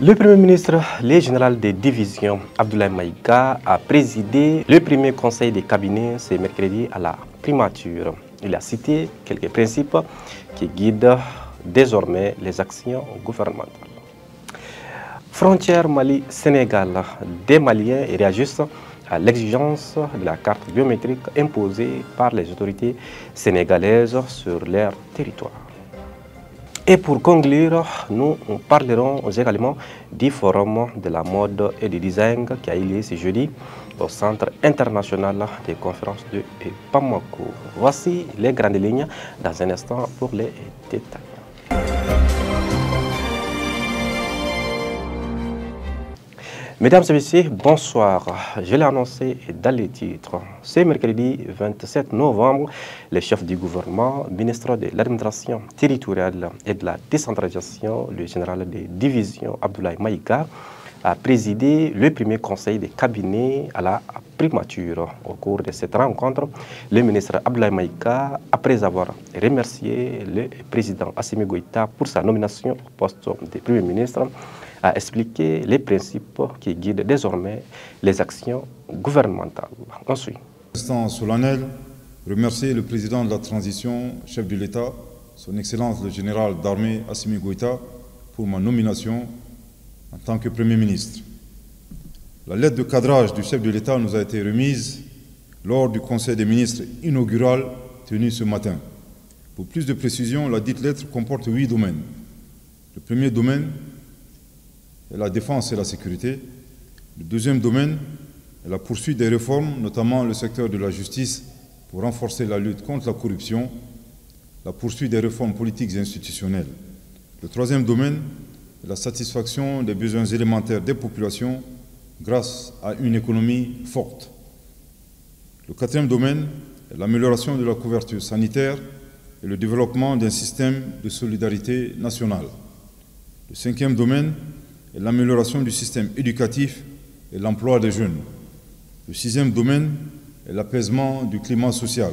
Le Premier ministre, le général des divisions Abdoulaye Maïga, a présidé le premier conseil des cabinets ce mercredi à la primature. Il a cité quelques principes qui guident désormais les actions gouvernementales. Frontière Mali-Sénégal, des Maliens réagissent à l'exigence de la carte biométrique imposée par les autorités sénégalaises sur leur territoire. Et pour conclure, nous parlerons également du forum de la mode et du design qui a eu lieu ce jeudi au Centre international des conférences de Bamako. Voici les grandes lignes dans un instant pour les détails. Mesdames et messieurs, bonsoir. Je l'ai annoncé dans les titres. Ce mercredi 27 novembre, le chef du gouvernement, ministre de l'administration territoriale et de la décentralisation, le général des divisions Abdoulaye Maïga, a présidé le premier conseil des cabinets à la primature. Au cours de cette rencontre, le ministre Abdoulaye Maïga, après avoir remercié le président Assimi Goïta pour sa nomination au poste de Premier ministre, a expliqué les principes qui guident désormais les actions gouvernementales. Ensuite, instant solennel, remercier le président de la transition, chef de l'État, son Excellence le général d'armée Assimi Goïta, pour ma nomination en tant que Premier ministre. La lettre de cadrage du chef de l'État nous a été remise lors du Conseil des ministres inaugural tenu ce matin. Pour plus de précision, la dite lettre comporte 8 domaines. Le premier domaine est la défense et la sécurité. Le deuxième domaine est la poursuite des réformes, notamment le secteur de la justice, pour renforcer la lutte contre la corruption, la poursuite des réformes politiques et institutionnelles. Le troisième domaine est la satisfaction des besoins élémentaires des populations grâce à une économie forte. Le quatrième domaine est l'amélioration de la couverture sanitaire et le développement d'un système de solidarité nationale. Le cinquième domaine est l'amélioration du système éducatif et l'emploi des jeunes. Le sixième domaine est l'apaisement du climat social.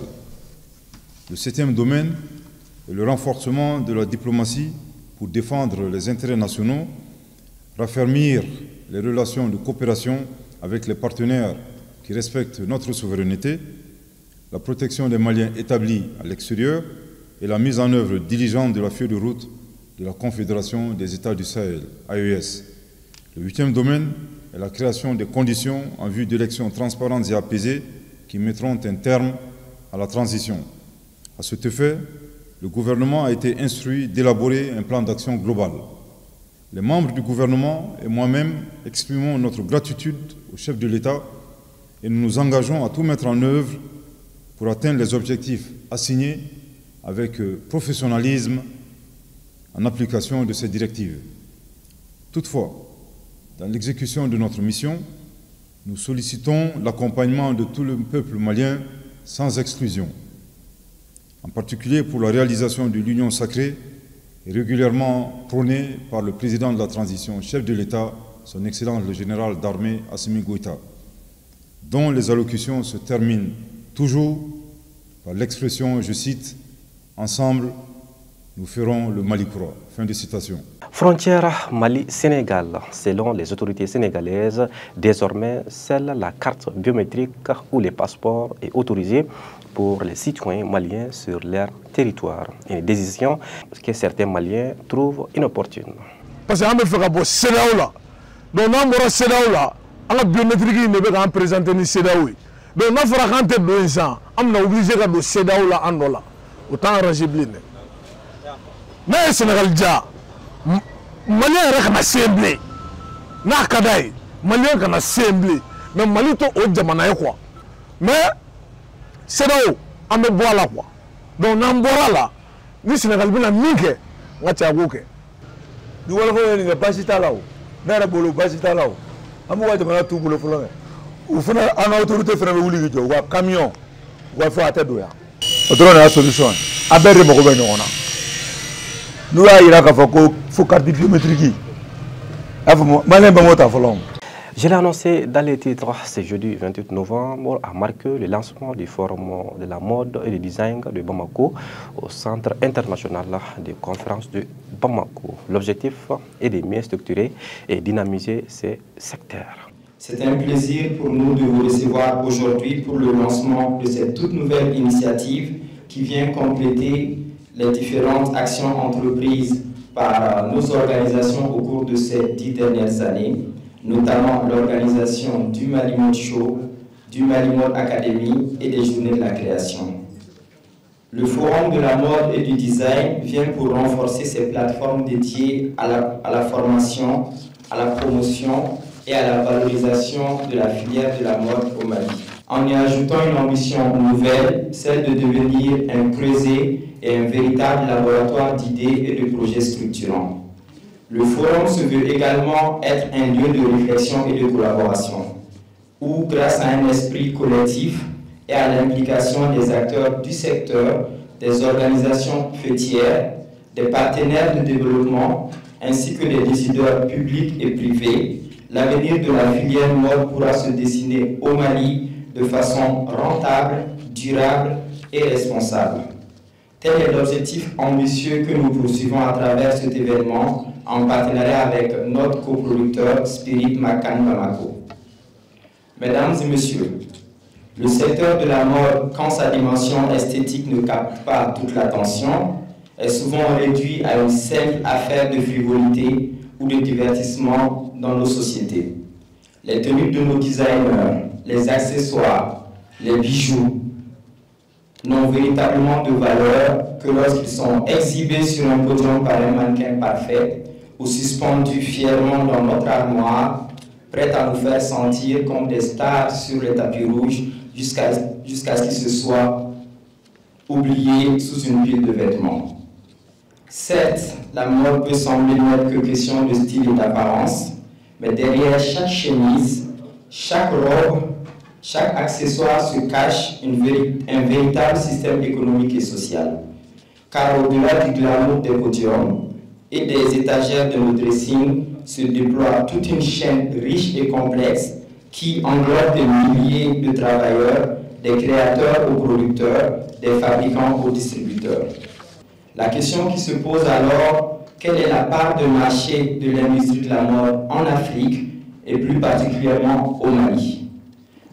Le septième domaine est le renforcement de la diplomatie pour défendre les intérêts nationaux, raffermir les relations de coopération avec les partenaires qui respectent notre souveraineté, la protection des Maliens établis à l'extérieur et la mise en œuvre diligente de la feuille de route de la Confédération des États du Sahel, AES. Le huitième domaine est la création des conditions en vue d'élections transparentes et apaisées qui mettront un terme à la transition. À cet effet, le gouvernement a été instruit d'élaborer un plan d'action global. Les membres du gouvernement et moi-même exprimons notre gratitude au chef de l'État et nous nous engageons à tout mettre en œuvre pour atteindre les objectifs assignés avec professionnalisme en application de ces directives. Toutefois, dans l'exécution de notre mission, nous sollicitons l'accompagnement de tout le peuple malien sans exclusion, en particulier pour la réalisation de l'union sacrée et régulièrement prônée par le président de la transition, chef de l'État, son Excellence le général d'armée Assimi Goïta, dont les allocutions se terminent toujours par l'expression, je cite, « Ensemble, nous ferons le Mali croît ». Fin de citation. Frontière Mali-Sénégal. Selon les autorités sénégalaises, désormais, seule la carte biométrique ou les passeports est autorisée pour les citoyens maliens sur leur territoire. Une décision que certains Maliens trouvent inopportune. Parce qu'on fait que CEDEAO là, donc on a CEDEAO là, on a biométrique ne peut présenter ni CEDEAO. Donc on fera quand tu es ça, on est obligé de CEDEAO là en là. Autant arranger blé. Mais Sénégal déjà, Malien rek semblé, na kadai, Malien kana semblé, mais Mali to o jamana quoi. Mais CEDEAO on me boit là quoi. Donc on boit là, ni Sénégal bina minke, ngacha goke. Du wala ko ni basita lawo, na ra bolo basita lawo. Amu wa jamana tu bolo folo. U fana an autorité fana be wuli jo wa camion, wa fa ata doya. Otro na solution. Abere mo ko be nyona. Nous avons eu la carte biométrique. Je l'ai annoncé dans les titres, ce jeudi 28 novembre a marqué le lancement du Forum de la mode et du design de Bamako au Centre international de conférences de Bamako. L'objectif est de mieux structurer et dynamiser ces secteurs. C'est un plaisir pour nous de vous recevoir aujourd'hui pour le lancement de cette toute nouvelle initiative qui vient compléter les différentes actions entreprises par nos organisations au cours de ces 10 dernières années, notamment l'organisation du Mali Mode Show, du Mali Mode Academy et des Journées de la création. Le Forum de la mode et du design vient pour renforcer ces plateformes dédiées à la formation, à la promotion et à la valorisation de la filière de la mode au Mali, en y ajoutant une ambition nouvelle, celle de devenir un creuset et un véritable laboratoire d'idées et de projets structurants. Le forum se veut également être un lieu de réflexion et de collaboration, où, grâce à un esprit collectif et à l'implication des acteurs du secteur, des organisations fêtières, des partenaires de développement, ainsi que des décideurs publics et privés, l'avenir de la filière mode pourra se dessiner au Mali de façon rentable, durable et responsable. Tel est l'objectif ambitieux que nous poursuivons à travers cet événement en partenariat avec notre coproducteur Spirit Makan Bamako. Mesdames et messieurs, le secteur de la mode, quand sa dimension esthétique ne capte pas toute l'attention, est souvent réduit à une simple affaire de frivolité ou de divertissement dans nos sociétés. Les tenues de nos designers, les accessoires, les bijoux n'ont véritablement de valeur que lorsqu'ils sont exhibés sur un podium par un mannequin parfait ou suspendus fièrement dans notre armoire, prêts à nous faire sentir comme des stars sur les tapis rouges jusqu'à ce qu'ils se soient oubliés sous une pile de vêtements. Certes, la mode peut sembler n'être que question de style et d'apparence, mais derrière chaque chemise, chaque robe, chaque accessoire se cache un véritable système économique et social. Car au-delà du glamour des podiums et des étagères de nos dressings, se déploie toute une chaîne riche et complexe qui englobe des milliers de travailleurs, des créateurs aux producteurs, des fabricants aux distributeurs. La question qui se pose alors, quelle est la part de marché de l'industrie de la mode en Afrique et plus particulièrement au Mali?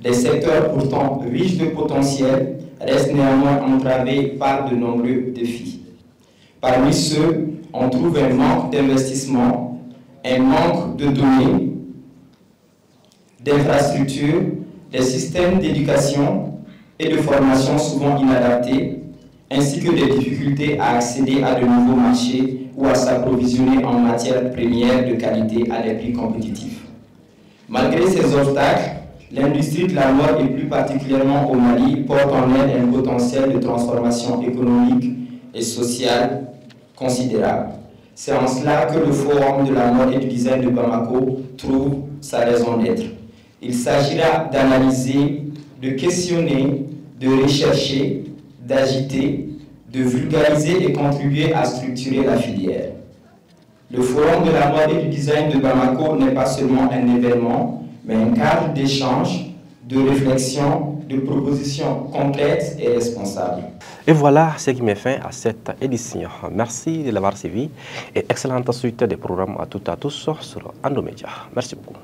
Des secteurs pourtant riches de potentiel restent néanmoins entravés par de nombreux défis. Parmi ceux, on trouve un manque d'investissement, un manque de données, d'infrastructures, des systèmes d'éducation et de formation souvent inadaptés, ainsi que des difficultés à accéder à de nouveaux marchés ou à s'approvisionner en matières premières de qualité à des prix compétitifs. Malgré ces obstacles, l'industrie de la mode, et plus particulièrement au Mali, porte en elle un potentiel de transformation économique et sociale considérable. C'est en cela que le Forum de la mode et du design de Bamako trouve sa raison d'être. Il s'agira d'analyser, de questionner, de rechercher, d'agiter, de vulgariser et contribuer à structurer la filière. Le Forum de la mode et du design de Bamako n'est pas seulement un événement, mais un cadre d'échange, de réflexion, de propositions concrètes et responsables. Et voilà ce qui met fin à cette édition. Merci de l'avoir suivi et excellente suite des programmes à toutes et à tous sur Andomédia. Merci beaucoup.